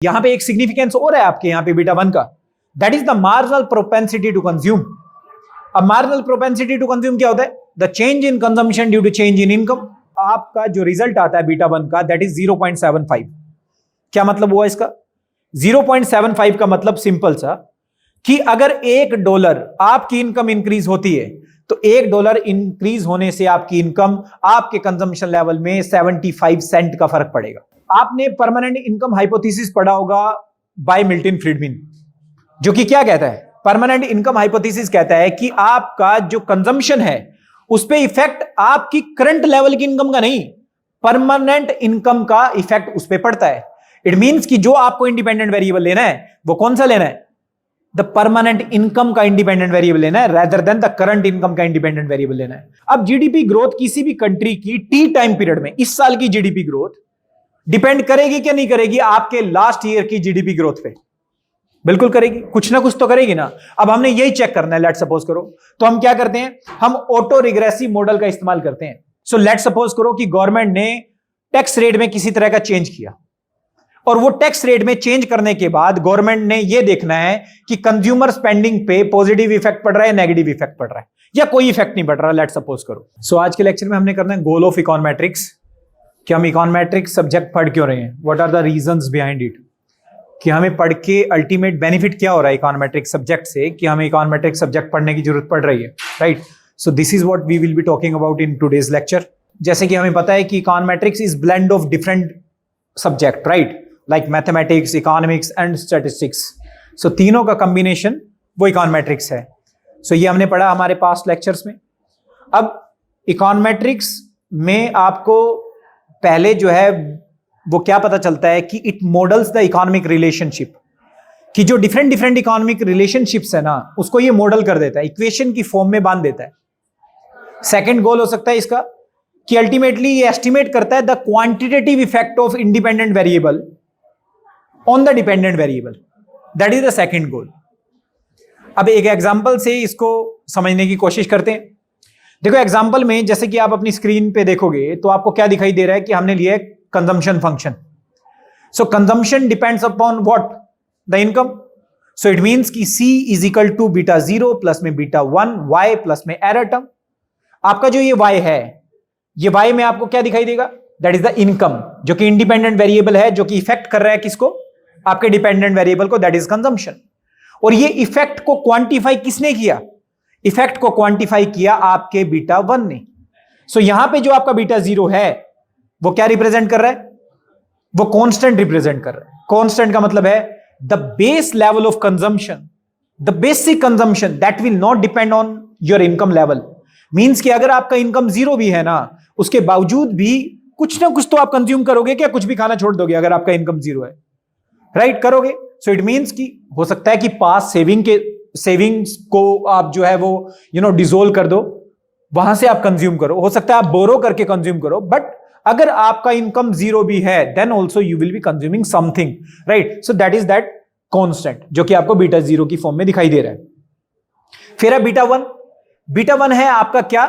यहां पे एक सिग्निफिकेंस और है आपके यहां पे बीटा वन का, that is the marginal propensity to consume. अब मार्जिनल प्रोपेंसिटी टू कंज्यूम क्या होता है? The change in consumption due to change in income. आपका जो रिजल्ट आता है बीटा वन का, दैट इज 0.75। क्या मतलब हुआ इसका? 0.75 का मतलब सिंपल सा कि अगर $1 आपकी इनकम इंक्रीज होती है तो $1 इंक्रीज होने से आपकी इनकम, आपके कंजम्पशन लेवल में 75 सेंट का फर्क पड़ेगा। आपने परमानेंट इनकम हाइपोथेसिस पढ़ा होगा बाय मिल्टन फ्रीडमैन, जो कि क्या कहता है? परमानेंट इनकम हाइपोथेसिस कहता है कि आपका जो कंजम्पशन है उस पे इफेक्ट आपकी करंट लेवल की इनकम का नहीं, परमानेंट इनकम का इफेक्ट उस पे पड़ता है। इट मींस कि जो आपको इंडिपेंडेंट वेरिएबल लेना है वो कौन सा लेना है? द परमानेंट इनकम का इंडिपेंडेंट वेरिएबल लेना है, rather than the current income का इंडिपेंडेंट वेरिएबल लेना है। अब जीडीपी ग्रोथ किसी भी कंट्री की टी टाइम पीरियड में, इस साल की जीडीपी ग्रोथ डिपेंड करेगी क्या नहीं करेगी आपके लास्ट ईयर की जीडीपी ग्रोथ पे? बिल्कुल करेगी, कुछ ना कुछ तो करेगी ना। अब हमने यही चेक करना है। लेट सपोज करो, तो हम क्या करते हैं? हम ऑटो रिग्रेसिव मॉडल का इस्तेमाल करते हैं। सो लेट सपोज करो कि गवर्नमेंट ने टैक्स रेट में किसी तरह का चेंज किया, और वो टैक्स रेट में चेंज करने के बाद गवर्नमेंट ने यह देखना है कि कंज्यूमर स्पेंडिंग पे पॉजिटिव इफेक्ट पड़ रहा है, नेगेटिव इफेक्ट पड़ रहा है, या कोई इफेक्ट नहीं पड़ रहा। लेट सपोज करो। सो आज के लेक्चर में हमने करना है गोल ऑफ इकोनॉमेट्रिक्स, कि हम इकोनॉमेट्रिक्स सब्जेक्ट पढ़ क्यों रहे हैं, what are the reasons behind it, कि हमें पढ़ के अल्टीमेट बेनिफिट क्या हो रहा है इकोनॉमेट्रिक्स सब्जेक्ट से, कि हमें इकोनॉमेट्रिक्स सब्जेक्ट पढ़ने की जरूरत पड़ रही है, right? So this is what we will be talking about in today's lecture. जैसे कि हमें पता है कि econometrics is blend of different subject, right, like mathematics, economics and statistics. So तीनों का कॉम्बिनेशन वो इकोनॉमेट्रिक्स है। सो ये हमने पढ़ा हमारे पास्ट लेक्चर्स में। अब इकोनॉमेट्रिक्स में आपको पहले जो है वो क्या पता चलता है कि it models the economic relationship, कि जो डिफरेंट डिफरेंट इकोनॉमिक रिलेशनशिप्स है ना, उसको ये मॉडल कर देता है, इक्वेशन की फॉर्म में बांध देता है। सेकंड गोल हो सकता है इसका कि अल्टीमेटली ये एस्टिमेट करता है the quantitative effect of independent variable on the dependent variable, that is the second goal. अब एक एग्जांपल से इसको समझने की कोशिश करते हैं। देखो एग्जांपल में, जैसे कि आप अपनी स्क्रीन पे देखोगे तो आपको क्या दिखाई दे रहा है कि हमने लिया है consumption function. So consumption depends upon what? The income. So it means कि C is equal to beta 0 plus में बीटा 1 y प्लस में एरर टर्म। आपका जो ये y है, ये y में आपको क्या दिखाई देगा? दैट इज द इनकम, जो कि इंडिपेंडेंट वेरिएबल है, जो कि इफेक्ट कर रहा है किसको? आपके डिपेंडेंट वेरिएबल को, दैट इज कंजम्पशन। और ये इफेक्ट को क्वांटिफाई किसने किया? इफेक्ट को क्वांटिफाई किया आपके बीटा 1 ने। सो यहां पे जो आपका बीटा 0 है वो क्या रिप्रेजेंट कर रहा है? वो कांस्टेंट रिप्रेजेंट कर रहा है। कांस्टेंट का मतलब है the base level of consumption, the basic consumption that will not depend on your income level. Means कि अगर आपका इनकम 0 भी है ना, उसके बावजूद भी कुछ ना कुछ तो आप कंज्यूम करोगे क्या? कुछ भी खाना छोड़ दोगे अगर आपका इनकम 0 है, राइट? करोगे। सो इट मींस कि हो सकता है कि पास सेविंग्स को आप जो है वो डिसोल्व कर दो, वहां से आप कंज्यूम करो। हो सकता है आप बोरो करके कंज्यूम करो, बट अगर आपका इनकम 0 भी है then also you will be consuming something, right? So that is that constant, जो कि आपको बीटा 0 की फॉर्म में दिखाई दे रहा है। फिर है बीटा 1। बीटा 1 है आपका क्या?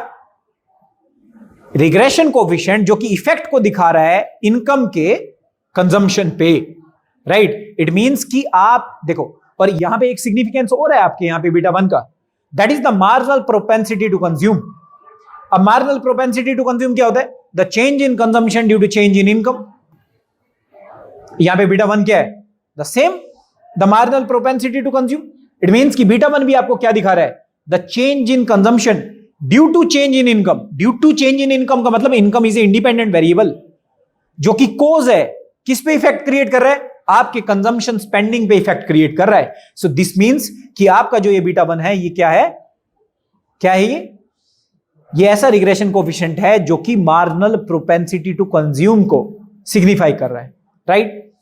रिग्रेशन कोएफिशिएंट, जो कि इफेक्ट को दिखा रहा है इनकम के कंजम्पशन पे, राइट? इट मींस कि आप देखो, और यहां पे एक सिग्निफिकेंस और है आपके यहां पे बीटा 1 का, that is the marginal propensity to consume. अब मार्जिनल प्रोपेंसिटी टू कंज्यूम क्या होता है? The change in consumption due to change in income. यहां पे बीटा 1 क्या है? The same, the marginal propensity to consume. It means कि बीटा 1 भी आपको क्या दिखा रहा है? The change in consumption due to change in income. Due to change in income का मतलब income is a independent variable, जो कि कोज है, किस पे इफेक्ट क्रिएट कर रहा है? आपके कंजम्पशन स्पेंडिंग पे इफेक्ट क्रिएट कर रहा है। सो दिस मींस कि आपका जो ये बीटा 1 है, ये क्या है? क्या है ये ऐसा रिग्रेशन कोएफिशिएंट है जो कि मार्जिनल प्रोपेंसिटी टू कंज्यूम को सिग्निफाई कर रहा है, राइट?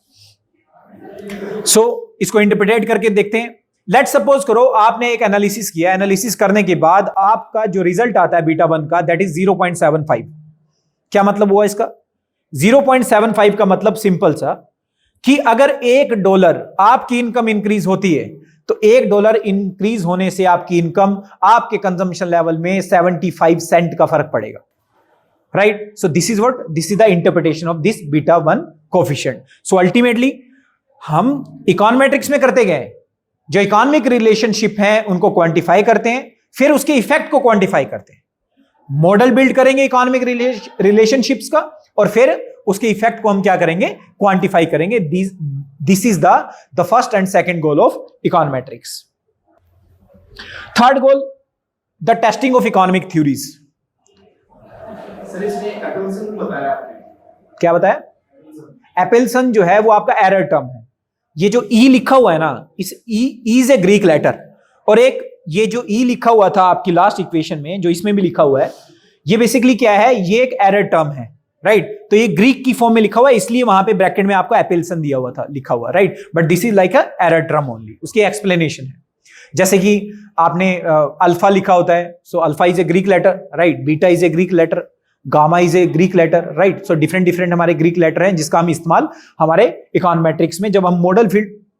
सो इसको इंटरप्रेट करके देखते हैं। लेट सपोज करो आपने एक एनालिसिस किया, एनालिसिस करने के बाद आपका जो रिजल्ट आता है बीटा 1 का, दैट इज 0.75। क्या मतलब हुआ इसका? 0.75 का मतलब सिंपल सा कि अगर $1 आपकी इनकम इंक्रीज होती है तो $1 इंक्रीज होने से आपकी इनकम, आपके कंजम्पशन लेवल में 75 सेंट का फर्क पड़ेगा, right? So this is the interpretation of this beta 1 coefficient. So ultimately हम इकोनॉमेट्रिक्स में करते गए, जो इकोनॉमिक रिलेशनशिप है उनको क्वांटिफाई करते हैं, फिर उसके इफेक्ट को क्वांटिफाई करते हैं। मॉडल बिल्ड करेंगे इकोनॉमिक रिलेशनशिप्स का, और फिर उसके इफेक्ट को हम क्या करेंगे, क्वांटिफाई करेंगे। This is the first and second goal of econometrics. Third goal, the testing of economic theories. Sir इसमें एपल्सन बताया आपने, क्या बताया? एपल्सन जो है वो आपका एरर टर्म है। ये जो ई लिखा हुआ है ना, इस e is a Greek letter, और एक ये जो ई लिखा हुआ था आपकी लास्ट इक्वेशन में, जो इसमें भी लिखा हुआ है, ये बेसिकली क्या है, ये एक एरर टर्म है, राइट? तो ये ग्रीक की फॉर्म में लिखा हुआ है, इसलिए वहां पे ब्रैकेट में आपको एपल्सन दिया हुआ था, लिखा हुआ, right? But this is like a error term only, उसकी एक्सप्लेनेशन है। जैसे कि आपने अल्फा लिखा होता है, so alpha is a Greek letter, right? Beta is a Greek letter, gamma is a Greek letter, right? So different different हमारे Greek letter हैं, जिसका हम इस्तेमाल हमारे इकोनॉमेट्रिक्स में जब हम मॉडल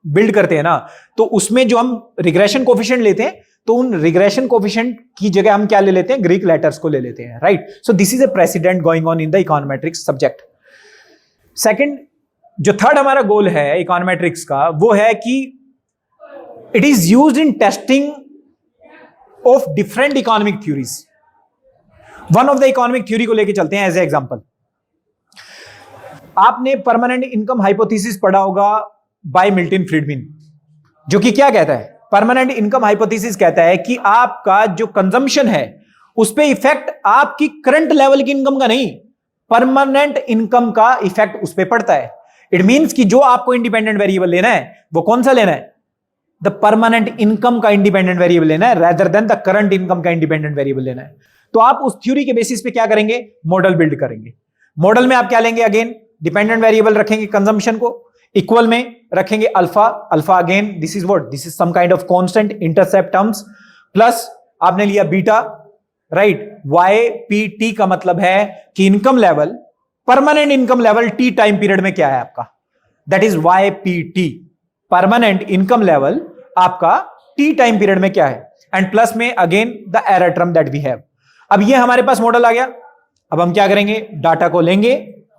बिल्ड करते हैं ना, तो उसमें जो हम रिग्रेशन कोफिशिएंट लेते हैं, तो उन रिग्रेशन कोफिशिएंट की जगह हम क्या ले लेते हैं, ग्रीक लेटर्स को ले लेते हैं, right? So this is a president going on in the econometrics subject. Second, जो थर्ड हमारा गोल है इकोनॉमेट्रिक्स का, वो है कि it is used in testing of different economic theories. One of the economic theory को लेके चलते हैं एज ए एग्जांपल। आपने परमानेंट इनकम हाइपोथेसिस पढ़ा होगा बाय मिल्टन फ्रीडमैन, जो कि क्या कहता है, परमानेंट इनकम हाइपोथेसिस कहता है कि आपका जो कंजम्पशन है उस पे इफेक्ट आपकी करंट लेवल की इनकम का नहीं, परमानेंट इनकम का इफेक्ट उस पे पड़ता है। इट मींस कि जो आपको इंडिपेंडेंट वेरिएबल लेना है वो कौन सा लेना है, द परमानेंट इनकम का इंडिपेंडेंट वेरिएबल लेना है, rather than the current income का इंडिपेंडेंट वेरिएबल लेना है। तो आप उस थ्योरी के बेसिस पे क्या करेंगे, मॉडल बिल्ड करेंगे। मॉडल में आप क्या लेंगे, अगेन डिपेंडेंट वेरिएबल रखेंगे, कंजम्पशन को इक्वल में रखेंगे alpha, alpha again this is what, this is some kind of constant intercept terms, plus आपने लिया beta, right? Y P T का मतलब है कि income level, permanent income level T time period में क्या है आपका, that is Y P T, permanent income level आपका टी टाइम पीरियड में क्या है, एंड प्लस में again the error term that we have. अब ये हमारे पास मॉडल आ गया। अब हम क्या करेंगे, डाटा को लेंगे,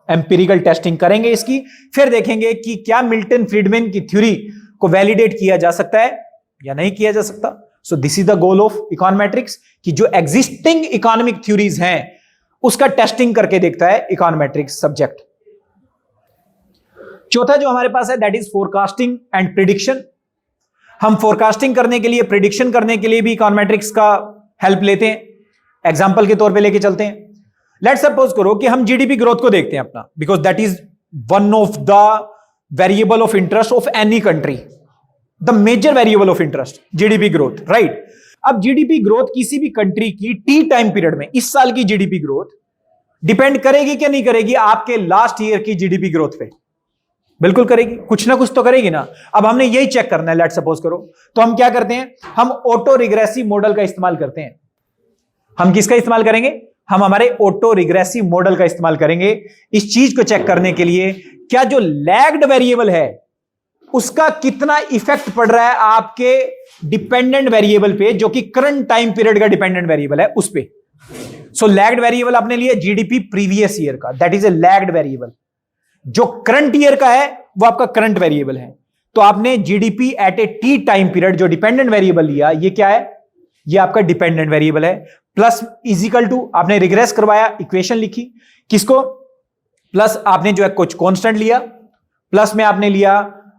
एम्पिरिकल टेस्टिंग करेंगे इसकी, फिर देखेंगे कि क्या मिल्टन फ्रीडमैन की थ्योरी को वैलिडेट किया जा सकता है या नहीं किया जा सकता। सो this is the goal of econometrics, कि जो एग्जिस्टिंग इकोनॉमिक थ्योरीज हैं उसका टेस्टिंग करके देखता है इकोनॉमेट्रिक्स सब्जेक्ट। चौथा जो हमारे पास है that is forecasting and prediction. हम फोरकास्टिंग करने के लिए, प्रिडिक्शन करने के लिए भी इकोनॉमेट्रिक्स का हेल्प लेते हैं। एग्जाम्पल के तौर पे लेके चलते हैं। लेट्स सपोज करो कि हम जीडीपी ग्रोथ को देखते हैं अपना, because that is one of the variable of interest of any country, the major variable of interest GDP growth, right? अब जीडीपी ग्रोथ किसी भी कंट्री की टी टाइम पीरियड में, इस साल की जीडीपी ग्रोथ डिपेंड करेगी क्या नहीं करेगी आपके लास्ट ईयर की जीडीपी ग्रोथ पे? बिल्कुल करेगी, कुछ ना कुछ तो करेगी ना। अब हमने यही चेक करना है, लेट्स सपोज करो, तो हम क्या करते हैं, हम ऑटो रिग्रेसिव मॉडल का इस्तेमाल करते हैं। हम किसका इस्तेमाल करेंगे, हम हमारे ऑटो रिग्रेसिव मॉडल का इस्तेमाल करेंगे इस चीज को चेक करने के लिए, क्या जो लैग्ड वेरिएबल है उसका कितना इफेक्ट पड़ रहा है आपके डिपेंडेंट वेरिएबल पे, जो कि करंट टाइम पीरियड का डिपेंडेंट वेरिएबल है उस पे। सो लैग्ड वेरिएबल आपने लिया जीडीपी प्रीवियस ईयर का, that is a lagged variable. जो करंट ईयर का है वो आपका करंट वेरिएबल है। तो आपने GDP at A T time period जो डिपेंडेंट वेरिएबल लिया, ये क्या है, ये आपका डिपेंडेंट वेरिएबल है। प्लस इजिकल टू आपने रिग्रेस करवाया, इक्वेशन लिखी किसको, प्लस आपने जो है कुछ कांस्टेंट लिया, प्लस में आपने लिया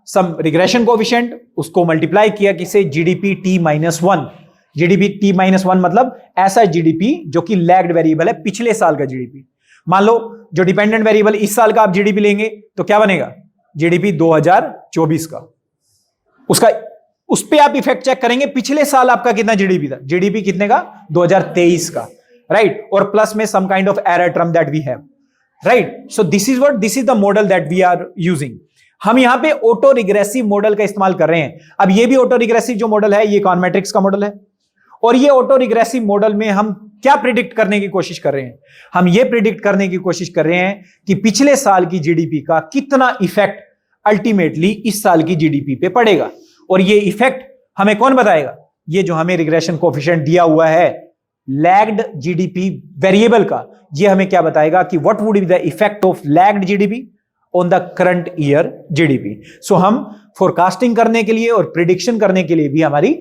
सम रिग्रेशन कोएफिशिएंट, उसको मल्टीप्लाई किया किसे, जीडीपी टी -1। जीडीपी टी -1 मतलब ऐसा जीडीपी जो कि लैग्ड वेरिएबल है, पिछले साल का जीडीपी। मान लो जो डिपेंडेंट वेरिएबल इस साल का आप जीडीपी लेंगे तो क्या बनेगा, जीडीपी 2024 का, उसका उस पे आप इफेक्ट चेक करेंगे पिछले साल आपका कितना जीडीपी था, जीडीपी कितने का, 2023 का, राइट? और प्लस में some kind of error term that we have, right? So this is what, this is the model that we are using. हम यहां पे ऑटो रिग्रेसिव मॉडल का इस्तेमाल कर रहे हैं। अब ये भी ऑटो रिग्रेसिव जो मॉडल है ये इकोनॉमेट्रिक्स का मॉडल है, और ये ऑटो रिग्रेसिव मॉडल में हम क्या प्रिडिक्ट करने की कोशिश कर रहे हैं, हम ये प्रिडिक्ट करने की कोशिश कर रहे हैं कि पिछले साल की जीडीपी का कितना इफेक्ट अल्टीमेटली इस साल की जीडीपी पे पड़ेगा। और ये इफेक्ट हमें कौन बताएगा, ये जो हमें रिग्रेशन कोएफिशिएंट दिया हुआ है लैग्ड जीडीपी वेरिएबल का, ये हमें क्या बताएगा कि what would be the effect of lagged GDP on the current year GDP. So हम फोरकास्टिंग करने के लिए और प्रिडिक्शन करने के लिए भी हमारी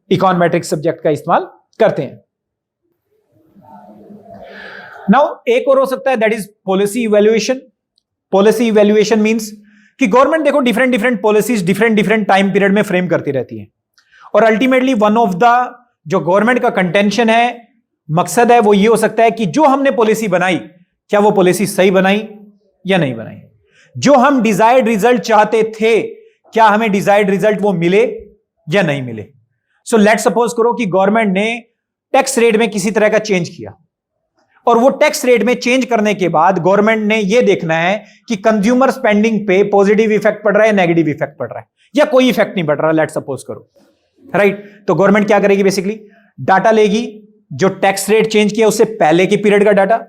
इकोनोमेट्रिक्स सब्जेक्ट का इस्तेमाल करते हैं। नाउ एक और हो सकता है, that is policy evaluation. Policy evaluation means कि गवर्नमेंट देखो different different policies different different time period में फ्रेम करती रहती है, और अल्टीमेटली वन ऑफ द जो गवर्नमेंट का कंटेंशन है, मकसद है, वो ये हो सकता है कि जो हमने पॉलिसी बनाई, क्या वो पॉलिसी सही बनाई या नहीं बनाई। जो हम डिजायर्ड रिजल्ट चाहते थे, क्या हमें डिजायर्ड रिजल्ट वो मिले या नहीं मिले। सो लेट सपोज करो कि गवर्नमेंट ने टैक्स रेट में किसी तरह का चेंज किया, और वो टैक्स रेट में चेंज करने के बाद गवर्नमेंट ने ये देखना है कि कंज्यूमर स्पेंडिंग पे पॉजिटिव इफेक्ट पड़ रहा है, नेगेटिव इफेक्ट पड़ रहा है, या कोई इफेक्ट नहीं पड़ रहा, लेट सपोज करो, राइट। तो गवर्नमेंट क्या करेगी, बेसिकली डाटा लेगी जो टैक्स रेट चेंज किया उससे पहले के पीरियड का डाटा,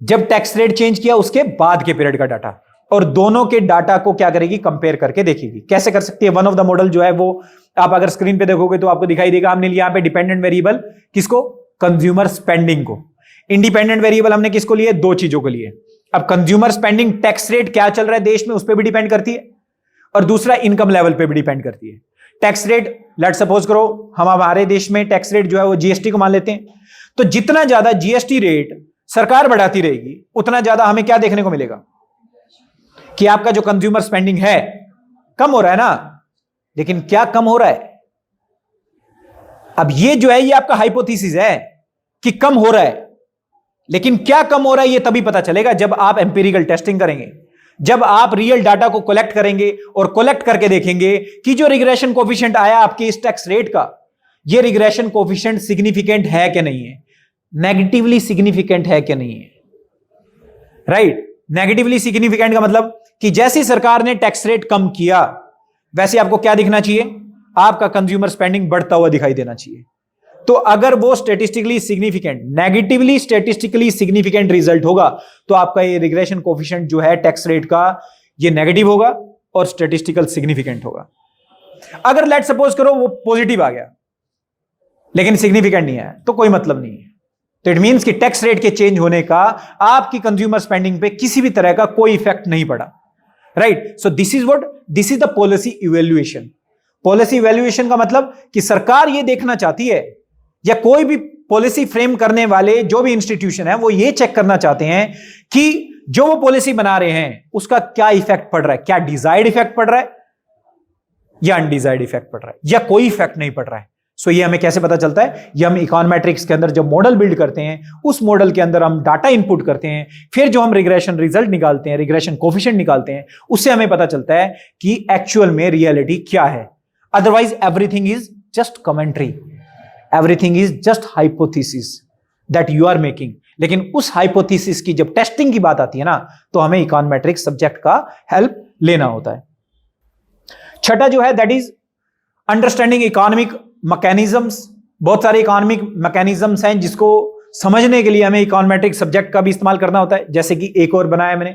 जब टैक्स रेट चेंज किया उसके बाद के पीरियड का डाटा, और दोनों के डाटा को क्या करेगी, कंपेयर करके देखेगी। कैसे कर सकती है, वन ऑफ द मॉडल जो है वो आप अगर स्क्रीन पे देखोगे तो आपको दिखाई देगा, हमने लिया यहां पे डिपेंडेंट वेरिएबल किसको, कंज्यूमर स्पेंडिंग को। इंडिपेंडेंट वेरिएबल हमने किसको लिए, दो चीजों को लिए। अब कंज्यूमर स्पेंडिंग टैक्स रेट क्या चल रहा है देश में उस पर भी डिपेंड करती है, और दूसरा इनकम लेवल पे भी डिपेंड करती है। टैक्स रेट, लेट सपोज करो हम हमारे देश में टैक्स रेट जो है वो जीएसटी को मान लेते हैं, तो जितना ज्यादा जीएसटी रेट सरकार बढ़ाती रहेगी उतना ज्यादा हमें क्या देखने को मिलेगा कि आपका जो कंज्यूमर स्पेंडिंग है कम हो रहा है ना। लेकिन क्या कम हो रहा है, अब ये जो है ये आपका हाइपोथेसिस है कि कम हो रहा है, लेकिन क्या कम हो रहा है ये तभी पता चलेगा जब आप एम्पिरिकल टेस्टिंग करेंगे, जब आप रियल डाटा को कलेक्ट करेंगे और कलेक्ट करके देखेंगे कि जो रिग्रेशन कोफिशिएंट आया आपके इस टैक्स रेट का, ये रिग्रेशन कोफिशिएंट सिग्निफिकेंट है कि नहीं है, नेगेटिवली सिग्निफिकेंट है कि नहीं है, राइट। नेगेटिवली सिग्निफिकेंट का मतलब कि जैसी सरकार ने टैक्स रेट कम किया वैसे आपको क्या दिखना चाहिए, आपका कंज्यूमर स्पेंडिंग बढ़ता हुआ दिखाई देना चाहिए। तो अगर वो statistically significant, negatively statistically significant result होगा तो आपका ये रिग्रेशन कोफिशिएंट जो है टैक्स रेट का ये नेगेटिव होगा और स्टेटिस्टिकल सिग्निफिकेंट होगा। अगर लेट सपोज करो वो पॉजिटिव आ गया लेकिन सिग्निफिकेंट नहीं आया तो कोई मतलब नहीं है। तो इट मींस कि टैक्स रेट के चेंज होने का आपकी कंज्यूमर स्पेंडिंग पे किसी भी तरह का कोई इफेक्ट नहीं पड़ा, right. So this is what, this is the policy evaluation. Policy evaluation का मतलब कि सरकार ये देखना चाहती है, या कोई भी पॉलिसी फ्रेम करने वाले जो भी इंस्टीट्यूशन है वो ये चेक करना चाहते हैं कि जो वो पॉलिसी बना रहे हैं उसका क्या इफेक्ट पड़ रहा है, क्या डिजायर्ड इफेक्ट पड़ रहा है या अनडिजायर्ड इफेक्ट पड़ रहा है या कोई इफेक्ट नहीं पड़ रहा है। सो ये हमें कैसे पता चलता है, ये हम इकोनोमेट्रिक्स के अंदर जब मॉडल बिल्ड करते हैं उस मॉडल के अंदर हम डाटा इनपुट करते हैं, फिर जो हम रिग्रेशन रिजल्ट निकालते हैं, रिग्रेशन कोफिशिएंट निकालते हैं, उससे हमें पता चलता है कि एक्चुअल में रियलिटी क्या है। Otherwise everything is just commentary, everything is just hypothesis that you are making. लेकिन उस हाइपोथेसिस की जब टेस्टिंग की बात आती है ना तो हमें इकोनोमेट्रिक्स सब्जेक्ट का हेल्प लेना होता है। छठा जो है that is understanding economic mechanisms. बहुत सारे इकोनॉमिक मैकेनिज्म्स हैं जिसको समझने के लिए हमें इकोनोमेट्रिक सब्जेक्ट का भी इस्तेमाल करना होता है। जैसे कि एक और बनाया मैंने,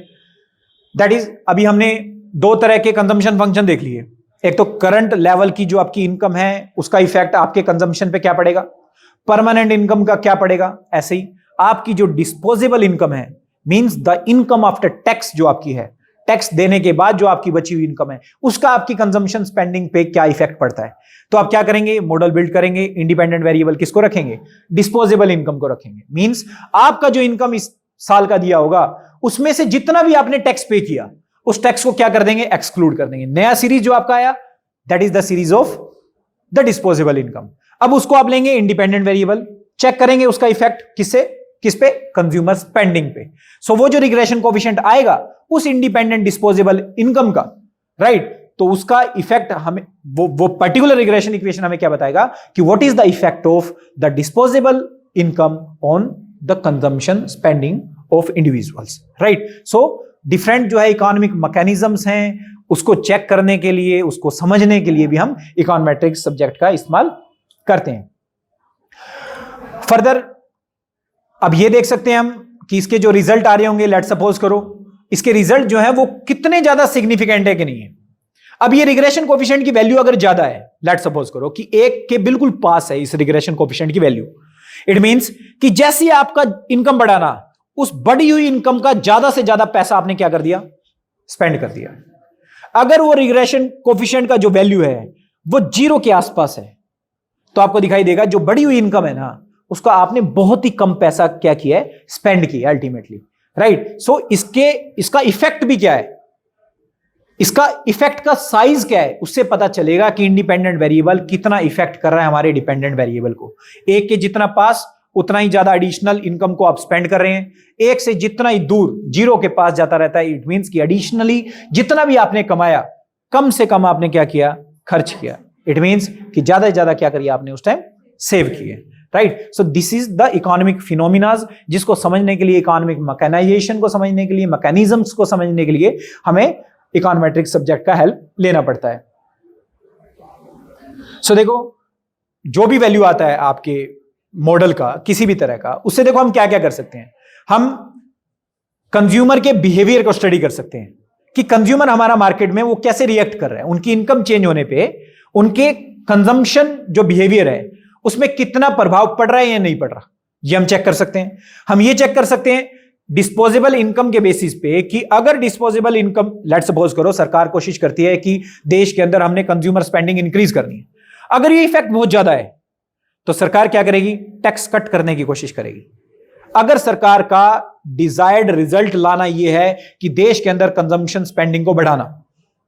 दैट इज अभी हमने दो तरह के कंजम्पशन फंक्शन देख लिए। एक तो करंट लेवल की जो आपकी इनकम है उसका इफेक्ट आपके कंजम्पशन पे क्या पड़ेगा, परमानेंट इनकम का क्या पड़ेगा। ऐसे ही आपकी जो डिस्पोजेबल इनकम है, means the income after tax, जो आपकी है टैक्स देने के बाद जो आपकी बची हुई इनकम है, उसका आपकी कंजम्पशन स्पेंडिंग पे क्या इफेक्ट पड़ता है। तो आप क्या करेंगे, मॉडल बिल्ड करेंगे, इंडिपेंडेंट वेरिएबल किसको रखेंगे, डिस्पोजेबल इनकम को रखेंगे। मींस आपका जो इनकम इस साल का दिया होगा उसमें से जितना भी आपने टैक्स पे किया उस टैक्स को क्या कर देंगे, एक्सक्लूड कर देंगे। नया सीरीज जो आपका आया that is the series of the disposable income. अब उसको आप लेंगे इंडिपेंडेंट वेरिएबल, चेक करेंगे उसका इफेक्ट किस पे, कंज्यूमर स्पेंडिंग पे। सो वो जो रिग्रेशन कोएफिशिएंट आएगा उस इंडिपेंडेंट डिस्पोजेबल इनकम का, राइट, तो उसका इफेक्ट हमें वो पर्टिकुलर रिग्रेशन इक्वेशन हमें क्या बताएगा कि what is the effect of the disposable income on the consumption spending of individuals, right. So different जो है इकोनॉमिक मैकेनिज्म्स हैं, उसको चेक करने के लिए, उसको समझने के लिए भी हम इकोनोमेट्रिक्स सब्जेक्ट का इस्तेमाल करते हैं। फर्दर अब ये देख सकते हैं हम कि इसके जो रिजल्ट आ रहे होंगे, लेट सपोज करो इसके रिजल्ट जो है वो कितने ज्यादा सिग्निफिकेंट है कि नहीं है। अब ये रिग्रेशन कोएफिशिएंट की वैल्यू अगर ज्यादा है, लेट सपोज करो कि 1 के बिल्कुल पास है इस रिग्रेशन कोएफिशिएंट की वैल्यू, इट मींस कि जैसे आपका इनकम बढ़ाना, उस बढ़ी हुई इनकम का ज्यादा से ज्यादा पैसा आपने क्या कर दिया, स्पेंड कर दिया। अगर वो रिग्रेशन कोफिशिएंट का जो वैल्यू है वो 0 के आसपास है तो आपको दिखाई देगा जो बढ़ी हुई इनकम है ना उसका आपने बहुत ही कम पैसा क्या किया है, स्पेंड किया अल्टीमेटली, राइट। सो इसका इफेक्ट भी क्या है, इसका इफेक्ट का साइज क्या है, उससे पता चलेगा कि इंडिपेंडेंट वेरिएबल कितना इफेक्ट कर रहा है हमारे डिपेंडेंट वेरिएबल को। एक के जितना पास उतना ही ज्यादा एडिशनल इनकम को आप स्पेंड कर रहे हैं, एक से जितना ही दूर 0 के पास जाता रहता है, इट मींस कि एडिशनली जितना भी आपने कमाया कम से कम आपने क्या किया, खर्च किया। इट मींस कि ज्यादा से ज्यादा क्या करिए आपने उस टाइम, सेव किए, right. So this is the economic phenomenas, जिसको समझने के लिए, इकोनॉमिक मैकेनाइजेशन को समझने के लिए, मैकेनिज्म्स को समझने के लिए हमें इकोनोमेट्रिक सब्जेक्ट का हेल्प लेना पड़ता है। सो देखो जो भी वैल्यू आता है आपके मॉडल का किसी भी तरह का, उससे देखो हम क्या क्या कर सकते हैं। हम कंज्यूमर के बिहेवियर को स्टडी कर सकते हैं कि कंज्यूमर हमारा मार्केट में वो कैसे रिएक्ट कर रहा है, उनकी इनकम चेंज होने पे उनके कंजम्पशन जो बिहेवियर है उसमें कितना प्रभाव पड़ रहा है या नहीं पड़ रहा, ये हम चेक कर सकते हैं। हम ये चेक कर सकते हैं डिस्पोजेबल इनकम के बेसिस पे कि अगर डिस्पोजेबल इनकम, लेट्स सपोज करो सरकार कोशिश करती है कि देश के अंदर हमने कंज्यूमर स्पेंडिंग इंक्रीज करनी है, अगर ये इफेक्ट बहुत ज्यादा है तो सरकार क्या करेगी, टैक्स कट करने की कोशिश करेगी। अगर सरकार का डिजायर्ड रिजल्ट लाना यह है कि देश के अंदर कंजम्पशन स्पेंडिंग को बढ़ाना,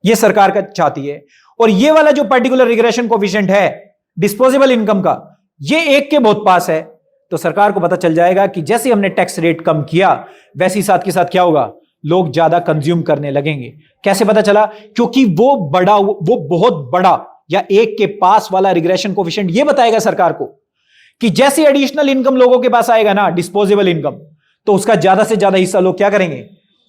यह सरकार का चाहती है, और ये वाला जो पर्टिकुलर रिग्रेशन कोफिशिएंट है डिस्पोजेबल इनकम का, ये 1 के बहुत पास है, तो सरकार को पता चल जाएगा कि जैसे हमने टैक्स रेट कम किया वैसे ही साथ के साथ क्या होगा, लोग ज्यादा कंज्यूम करने लगेंगे। कैसे पता चला, क्योंकि वो बहुत बड़ा या 1 के पास वाला रिग्रेशन कोफिशिएंट ये बताएगा सरकार को कि जैसे एडिशनल इनकम लोगों के पास आएगा ना, डिस्पोजेबल इनकम, तो उसका ज्यादा से ज्यादा हिस्सा लोग क्या करेंगे,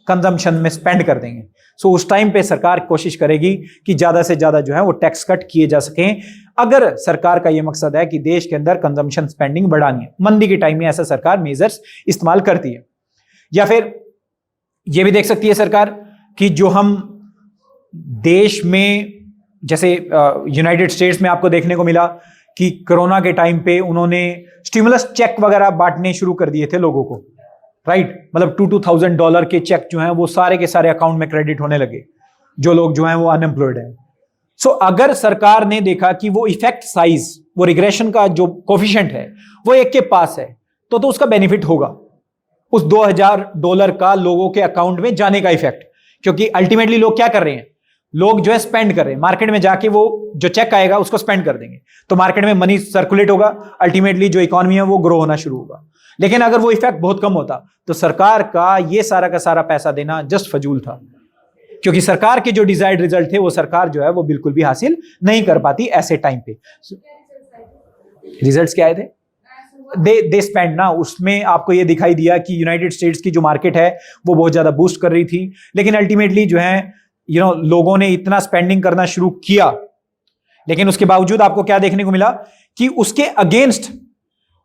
कंजम्पशन में स्पेंड कर देंगे। सो उस टाइम पे सरकार कोशिश करेगी कि ज्यादा से ज्यादा जो है वो टैक्स कट किए जा सकें, अगर सरकार का ये मकसद है कि देश के अंदर कंजम्पशन स्पेंडिंग बढ़ानी है। मंदी के टाइम में ऐसा सरकार मेजर्स इस्तेमाल करती है। या फिर ये भी देख सकती है सरकार कि जो हम देश में, जैसे यूनाइटेड स्टेट्स में आपको देखने को मिला कि कोरोना के टाइम पे उन्होंने स्टिमुलस चेक वगैरह बांटने शुरू कर दिए थे लोगों को, राइट। मतलब $2,000 के चेक जो हैं वो सारे के सारे अकाउंट में क्रेडिट होने लगे, जो लोग जो हैं वो अनएम्प्लॉयड हैं। सो अगर सरकार ने देखा कि वो इफेक्ट साइज, वो रिग्रेशन का जो कोफिशिएंट है वो 1 के पास है, तो उसका बेनिफिट होगा उस $2,000 का लोगों के अकाउंट में जाने का इफेक्ट, क्योंकि अल्टीमेटली लोग क्या कर रहे हैं, लोग जो है स्पेंड कर रहे हैं, मार्केट में जाके वो जो चेक आएगा उसको स्पेंड कर देंगे, तो मार्केट में मनी सर्कुलेट होगा, अल्टीमेटली जो इकोनॉमी है वो ग्रो होना शुरू होगा। लेकिन अगर वो इफेक्ट बहुत कम होता तो सरकार का ये सारा का सारा पैसा देना जस्ट फजूल था, क्योंकि सरकार के जो डिजायर्ड रिजल्ट थे वो सरकार जो है वो बिल्कुल भी हासिल नहीं कर पाती ऐसे टाइम पे। रिजल्ट्स क्या आए थे, दे स्पेंड ना, उसमें आपको ये दिखाई दिया कि यूनाइटेड स्टेट्स की जो मार्केट है वो बहुत ज्यादा बूस्ट कर रही थी, लेकिन अल्टीमेटली जो है लोगों ने इतना स्पेंडिंग करना शुरू किया, लेकिन उसके बावजूद आपको क्या देखने को मिला कि उसके अगेंस्ट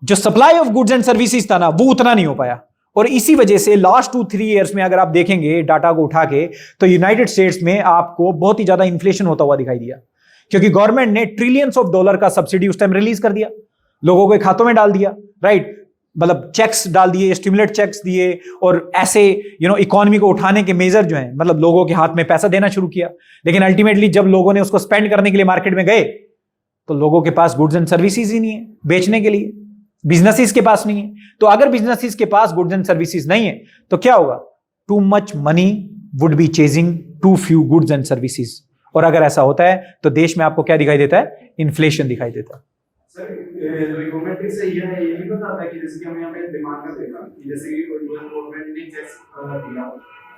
जो supply of goods and services था ना वो उतना नहीं हो पाया। और इसी वजह से लास्ट 2-3 ईयर्स में अगर आप देखेंगे डाटा को उठा के, तो यूनाइटेड स्टेट्स में आपको बहुत ही ज्यादा इन्फ्लेशन होता हुआ दिखाई दिया, क्योंकि गवर्नमेंट ने ट्रिलियंस ऑफ डॉलर का सब्सिडी उस टाइम रिलीज कर दिया, लोगों के खातों में डाल दिया, राइट। मतलब चेक्स डाल दिए, स्टिमुलेट चेक्स दिए, और ऐसे इकोनॉमी को उठाने के मेजर जो है, मतलब लोगों के हाथ में पैसा देना शुरू किया। लेकिन अल्टीमेटली जब लोगों ने उसको स्पेंड करने के लिए मार्केट में गए तो लोगों के पास गुड्स एंड सर्विसेज ही नहीं है बेचने के लिए, बिजनेसेस के पास नहीं है। तो अगर बिजनेसेस के पास गुड्स एंड सर्विसेज नहीं है तो क्या होगा, too much money would be chasing too few goods and services, और अगर ऐसा होता है तो देश में आपको क्या दिखाई देता है, इन्फ्लेशन दिखाई देता है। सर इकोनॉमेट्रिक से ये भी बताता है कि जैसे कि हमने यहाँ पे डिमांड का देखा कि जैसे कि कोई गवर्नमेंट ने टैक्स दिया,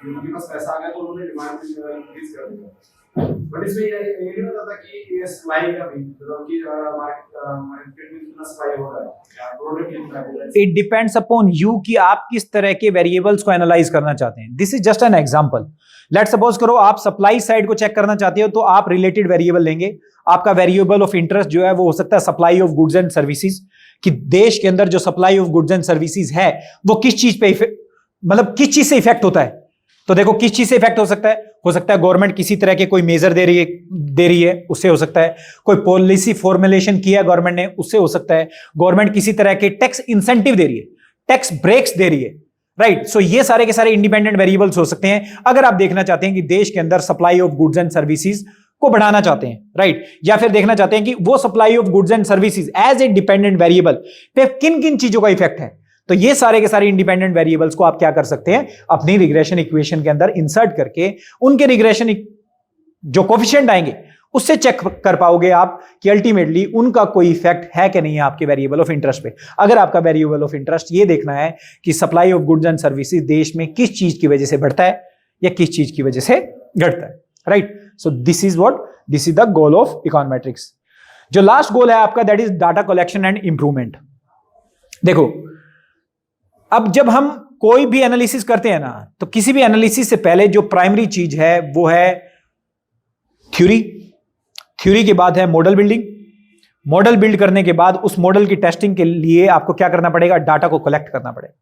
उनके पास पैसा आ गया तो उन्होंने डिमांड इंक्रीज कर दिया, बट इसमें ये भी बताता कि ये सप्लाई का भी, मतलब कि मार्केट में कितना सप्लाई हो रहा है, प्रोडक्ट कितना है। इट डिपेंड्स अपॉन यू कि आप किस तरह के वेरिएबल्स को एनालाइज करना चाहते हैं। This is just an example. Let's suppose करो आप सप्लाई साइड को चेक करना चाहते हो तो आप रिलेटेड वेरिएबल लेंगे। आपका वेरिएबल ऑफ इंटरेस्ट जो है वो हो सकता है supply of goods and services, कि देश के अंदर जो supply of goods and services है वो किस चीज पे मतलब किस चीज से इफेक्ट होता है। तो देखो किस चीज से इफेक्ट हो सकता है गवर्नमेंट किसी तरह के कोई मेजर दे रही है उससे हो सकता है, कोई पॉलिसी फॉर्मुलेशन किया गवर्नमेंट ने उससे हो सकता है, गवर्नमेंट किसी तरह के टैक्स इंसेंटिव दे रही है, टैक्स ब्रेक्स दे रही है, राइट। सो ये सारे के सारे इंडिपेंडेंट वेरिएबल्स हो सकते हैं अगर आप देखना चाहते हैं कि देश के अंदर supply of goods and services को बढ़ाना चाहते हैं, राइट, या फिर देखना चाहते हैं कि वो supply of goods and services as a dependent variable पे किन किन चीजों का इफेक्ट है। तो ये सारे के सारे इंडिपेंडेंट वेरिएबल्स को आप क्या कर सकते हैं, अपनी रिग्रेशन इक्वेशन के अंदर इंसर्ट करके उनके रिग्रेशन जो कोफिशिएंट आएंगे उससे चेक कर पाओगे आप कि अल्टीमेटली उनका कोई इफेक्ट है कि नहीं है आपके वेरिएबल ऑफ इंटरेस्ट पे। अगर आपका वेरिएबल ऑफ इंटरेस्ट ये देखना है कि supply of goods and services देश में किस चीज की वजह से बढ़ता है या किस चीज की वजह से घटता है, right. So this is the goal of econometrics. जो लास्ट गोल है आपका, that is data collection and improvement. देखो, अब जब हम कोई भी एनालिसिस करते हैं ना, तो किसी भी एनालिसिस से पहले जो प्राइमरी चीज है वो है थ्योरी के बाद है मॉडल बिल्डिंग। मॉडल बिल्ड करने के बाद उस मॉडल की टेस्टिंग के लिए आपको क्या करना पड़ेगा, डाटा को कलेक्ट करना पड़ेगा।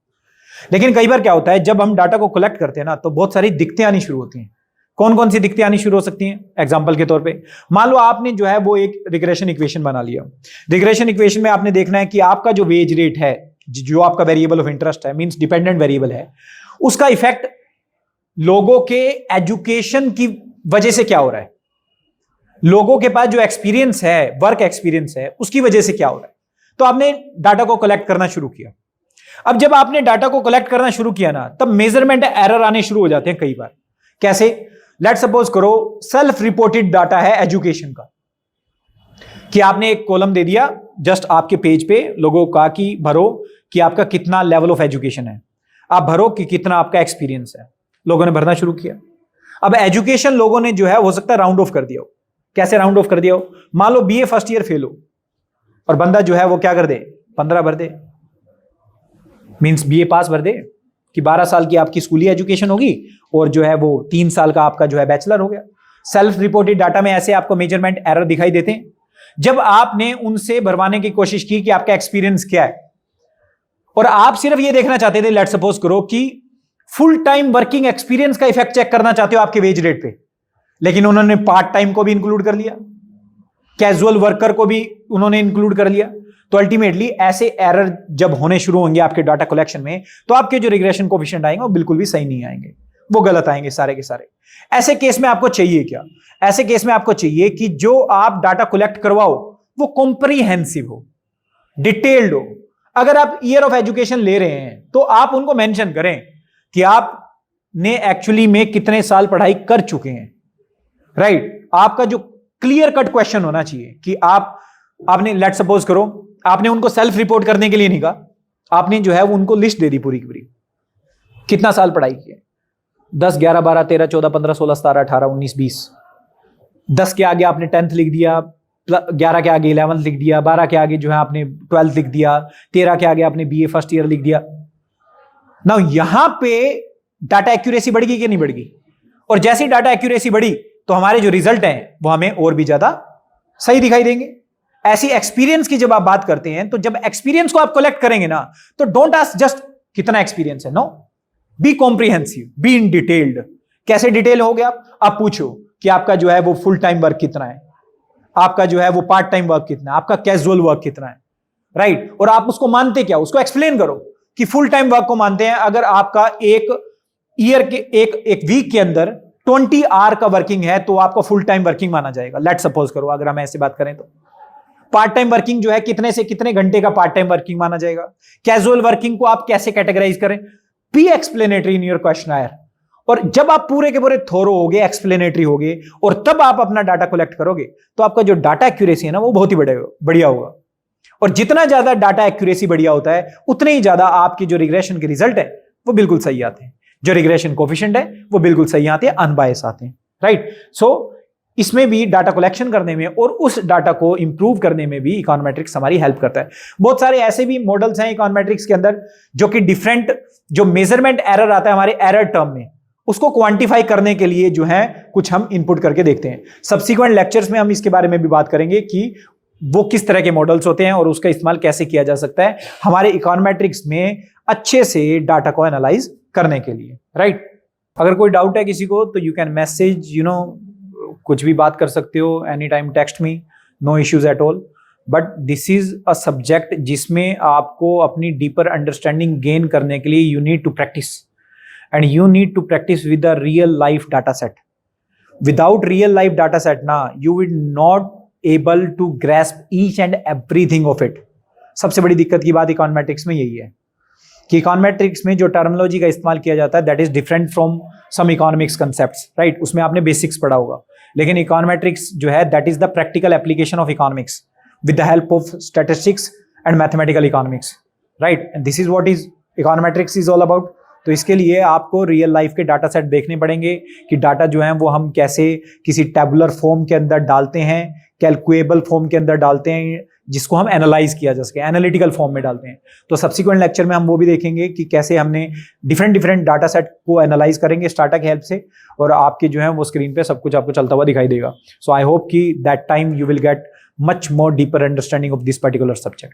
लेकिन कई बार क्या होता है, जब हम डाटा को कलेक्ट करते हैं ना, तो बहुत सारी दिक्कतें आनी शुरू होती हैं। कौन कौन सी दिक्कतें आनी शुरू हो सकती हैं? एग्जांपल के तौर पे मान लो आपने जो है वो एक रिग्रेशन इक्वेशन बना लिया। रिग्रेशन इक्वेशन में आपने देखना है कि आपका जो वेज रेट है, जो आपका वेरिएबल ऑफ इंटरेस्ट है, मींस डिपेंडेंट वेरिएबल है, उसका इफेक्ट लोगों के एजुकेशन की वजह से क्या हो रहा है, लोगों के पास जो एक्सपीरियंस है, वर्क एक्सपीरियंस है, उसकी वजह से क्या हो रहा है। तो आपने डाटा को कलेक्ट करना शुरू किया। अब जब आपने डाटा को कलेक्ट करना शुरू किया ना, तब मेजरमेंट एरर आने शुरू हो जाते हैं कई बार। कैसे? लेट सपोज करो सेल्फ रिपोर्टेड डाटा है एजुकेशन का, कि आपने एक कॉलम दे दिया जस्ट आपके पेज पे, लोगों का कि भरो कि आपका कितना लेवल ऑफ एजुकेशन है, आप भरो कि कितना आपका एक्सपीरियंस है। लोगों ने भरना शुरू किया। अब एजुकेशन लोगों ने जो है हो सकता है राउंड ऑफ कर दिया हो। कैसे राउंड ऑफ कर दिया हो? मान लो बीए फर्स्ट ईयर फेल हो और बंदा जो है वो क्या कर दे, 15 भर दे, मींस बीए पास भर दे कि 12 साल की आपकी स्कूली एजुकेशन होगी और जो है वो 3 साल का आपका जो है बैचलर हो गया। सेल्फ रिपोर्टेड डाटा में ऐसे आपको मेजरमेंट एरर दिखाई देते हैं। जब आपने उनसे भरवाने की कोशिश की कि आपका एक्सपीरियंस क्या है, और आप सिर्फ ये देखना चाहते थे, लेट सपोज करो कि फुल टाइम वर्किंग एक्सपीरियंस का इफेक्ट चेक करना चाहते हो आपके वेज रेट पे, लेकिन उन्होंने पार्ट टाइम को भी इंक्लूड कर लिया, कैजुअल वर्कर को भी उन्होंने इंक्लूड कर लिया। तो अल्टीमेटली ऐसे एरर जब होने शुरू होंगे आपके डाटा कलेक्शन में, तो आपके जो रिग्रेशन कोफिशिएंट आएंगे वो बिल्कुल भी सही नहीं आएंगे, वो गलत आएंगे सारे के सारे। ऐसे केस में आपको चाहिए क्या? ऐसे केस में आपको चाहिए कि जो आप डाटा कलेक्ट करवाओ वो कॉम्प्रीहेंसिव हो, डिटेल्ड हो। अगर आप ईयर ऑफ एजुकेशन ले रहे हैं तो आप उनको मेंशन करें कि आपने एक्चुअली में कितने साल पढ़ाई कर चुके हैं, राइट। आपका जो क्लियर कट क्वेश्चन होना चाहिए कि आपने लेट सपोज करो आपने उनको सेल्फ रिपोर्ट करने के लिए नहीं कहा, आपने जो है वो उनको लिस्ट दे दी पूरी की पूरी, कितना साल पढ़ाई की है, 10, 11, 12, 13, 14, 15, 16, 17, 18, 19, 20। 10 के आगे आपने 10th लिख दिया, 11 के आगे 11th लिख दिया, 12 के आगे जो है आपने 12th लिख दिया, 13 के आगे आपने बीए फर्स्ट ईयर लिख दिया। नाउ यहां पे डाटा एक्यूरेसी बढ़ गई कि नहीं बढ़ गई? और जैसी डाटा एक्यूरेसी बढ़ी तो हमारे जो रिजल्ट हैं वो हमें और भी ज्यादा सही दिखाई देंगे। ऐसी एक्सपीरियंस की जब आप बात करते हैं, तो जब एक्सपीरियंस को आप कलेक्ट करेंगे ना, तो डोंट आस्क जस्ट कितना एक्सपीरियंस है, no, be comprehensive, be in detailed. कैसे डिटेल हो गया? आप पूछो कि आपका जो है वो फुल टाइम वर्क कितना है, आपका जो है वो पार्ट टाइम वर्क कितना है, आपका कैजुअल वर्क कितना है, राइट। और आप उसको मानते क्या, उसको एक्सप्लेन करो कि फुल टाइम वर्क को मानते हैं अगर आपका एक ईयर के एक वीक के अंदर 20 आवर का वर्किंग है तो आपको फुल टाइम वर्किंग माना जाएगा। लेट सपोज करो अगर हम ऐसे बात करें तो पार्ट टाइम वर्किंग जो है कितने से कितने घंटे का पार्ट टाइम वर्किंग माना जाएगा। कैजुअल वर्किंग को आप कैसे कैटेगराइज करें? Be explanatory in your questionnaire. और जब आप पूरे के पूरे थोरो होगे, एक्सप्लेनेटरी होगे, और तब आप अपना डाटा कलेक्ट करोगे, तो आपका जो डाटा एक्यूरेसी है ना वो बहुत ही बढ़िया होगा। और जितना ज्यादा डाटा एक्यूरेसी बढ़िया होता है, उतने ही ज्यादा आपकी जो रिग्रेशन के रिजल्ट है वो बिल्कुल सही आते हैं, जो रिग्रेशन कोफिशिएंट है वो बिल्कुल सही आते हैं, अनबायस आते हैं, राइट। सो इसमें भी डाटा कलेक्शन करने में और उस डाटा को इंप्रूव करने में भी इकोनोमेट्रिक्स हमारी हेल्प करता है। बहुत सारे ऐसे भी मॉडल्स हैं इकोनोमेट्रिक्स के अंदर जो कि डिफरेंट जो मेजरमेंट एरर आता है हमारे एरर टर्म में, उसको क्वांटिफाई करने के लिए जो है कुछ हम इनपुट करके देखते हैं। सब्सिक्वेंट लेक्चर्स में हम इसके बारे में भी बात करेंगे कि वो किस तरह के मॉडल्स होते हैं और उसका इस्तेमाल कैसे किया जा सकता है हमारे इकोनोमेट्रिक्स में अच्छे से डाटा को एनालाइज करने के लिए, राइट। अगर कोई डाउट है किसी को तो यू कैन मैसेज, कुछ भी बात कर सकते हो, any time text me, no issues at all. But this is a subject जिसमें आपको अपनी डीपर अंडरस्टैंडिंग गेन करने के लिए you need to practice, and you need to practice with a real life data set. Without real life data set ना you will not able to grasp each and everything of it. सबसे बड़ी दिक्कत की बात econometrics में यही है कि इकोनॉमेट्रिक्स में जो टर्मिनोलॉजी का इस्तेमाल किया जाता है that is different from some economics concepts, right. उसमें आपने बेसिक्स पढ़ा होगा, लेकिन इकोनॉमेट्रिक्स जो है that is the practical application of economics with the help of statistics and mathematical economics, right. And this is what is econometrics is all about. तो इसके लिए आपको रियल लाइफ के डाटा सेट देखने पड़ेंगे कि डाटा जो है वो हम कैसे किसी टेबुलर फॉर्म के अंदर डालते हैं, कैलकुएबल फॉर्म के अंदर डालते हैं, जिसको हम एनालाइज किया जा सके, एनालिटिकल फॉर्म में डालते हैं. तो सब्सिक्वेंट लेक्चर में हम वो भी देखेंगे कि कैसे हमने डिफरेंट डाटा सेट को एनालाइज करेंगे स्टार्टा की हेल्प से, और आपके जो है वो स्क्रीन पे सब कुछ आपको चलता हुआ दिखाई देगा. सो आई होप कि that time you will get much more deeper understanding of this particular subject.